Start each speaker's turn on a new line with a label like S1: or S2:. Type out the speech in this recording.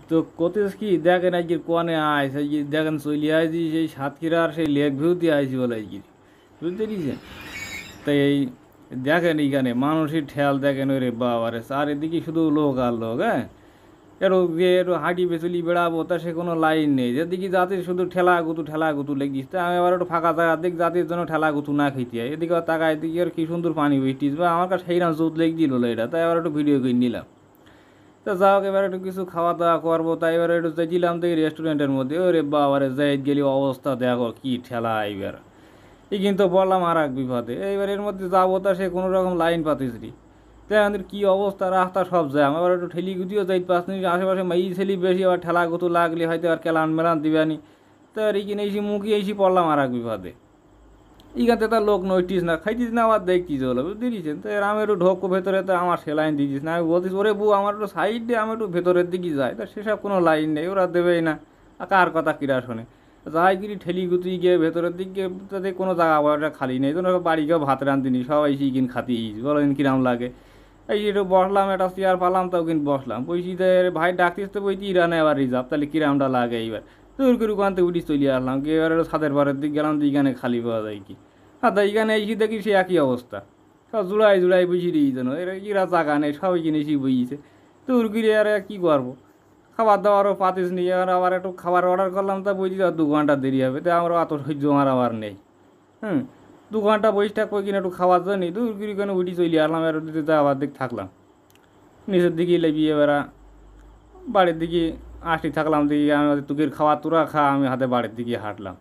S1: তো কোথায় কি দেখেন আজকে কোয়ানে আইস আজকে দেখেন চলি আইছি সেই সাতক্ষীরার সেই লেক ভিউতে আইছি বলে আজকে বুঝতে পেরেছেন। তাই এই দেখেন এইখানে মানুষের ঠেল দেখেন ওরে বাবারে চারিদিকে শুধু লোক আর লোক, হ্যাঁ। একটু হাঁটি বেচলি বেড়াবো তা সে কোনো লাইন নেই, যেদিকে জাতির শুধু ঠেলা গুতু লেগিস, তা আমি আবার একটু ফাঁকা জায়গা দিক জাতির জন্য ঠেলা গুতু না খেতে হয়, এদিকে তাকায় এদিকে আর কি সুন্দর পানি বইটিস বা আমার কাছে সেইরাম জোত লেগ দিল এটা, তাই আবার একটু ভিডিও করে নিলাম। তো যাও এবার একটু কিছু খাওয়া দাওয়া করবো, তাই এবার একটু যাইছিলাম তো এই রেস্টুরেন্টের মধ্যে, ওরে বাবারে যাই গেলি অবস্থা দেখো কি ঠেলা এইবার। এই কিন্তু বললাম আর এক বিপদে, এইবার এর মধ্যে যাবো তা সে কোনো রকম লাইন পাতিসরি, তাই আমাদের কী অবস্থা, রাস্তা সব জ্যাম, আবার একটু ঠেলি গুটিও যাইতে পারছি না, আশেপাশে মাই ছেলি বেশি, আবার ঠেলা গুতু লাগলে হয়তো আর কেলান মেলান দিবানি, তো আর এইখানে এসে মুখে এসে পড়লাম আর এক বিপদে। ইগাতে তার লোক নইটিস না খাইতিস না আবার দেখতিস হলো বুঝতে দিয়েছেন। তো এর আমি একটু ঢোকো ভেতরে, তো আমার সে লাইন দিয়েছিস না, আমি বলতিস ওরে বউ আমার একটু সাইড দিয়ে আমি একটু ভেতরের দিকে যাই, তা সেসব কোনো লাইন নেই, ওরা দেবেই না, আর কার কথা কিরা শোনে। যাই কিরি ঠেলি গুতুই গিয়ে ভেতরের দিকে, তাদের কোনো জায়গা বাড়িটা খালি নেই, তো বাড়ি গিয়ে ভাত রাঁধিনি সবাই কিন খাতিস বলেন কিরাম লাগে। এই একটু বসলাম, একটা চেয়ার পালাম, তাও কিন্তু বসলাম বইসিতে, ভাই ডাকতিস তো বইতি ইরানে আবার রিজার্ভ, তাহলে কিরামটা লাগে এইবার। দূর করে ওখানতে উঠি চলে আসলাম, গিয়ে এবার ছাদের পরের দিক গেলাম, তো এখানে খালি পাওয়া যায় কি, আর তাই এখানে এসে দেখি সে একই অবস্থা, সব জুড়াই বুঝি দিই যেন এরা এরা জায়গা নেই, সবাই কিনে এসে বইছে। দূর করে আর কী করবো, খাবার দাবারও পাতিস নি, আর আবার একটু খাবার অর্ডার করলাম, তা বইছি আর 2 ঘন্টা দেরি হবে, তো আমার অত সহ্য আমার আবার নেই। হুম, 2 ঘন্টা বইসটা কই কিনে একটু খাওয়ার জন্য দূর করে কেন উঠি চলে আসলাম, আর দিতে আবার দিক থাকলাম নিচের দিকে লেবিয়ে বেড়া, বাড়ির দিকে আসি থাকলাম, দিকে আমি তোকে খাওয়া তোরা খা, আমি হাতে বাড়ির দিকে হাঁটলাম।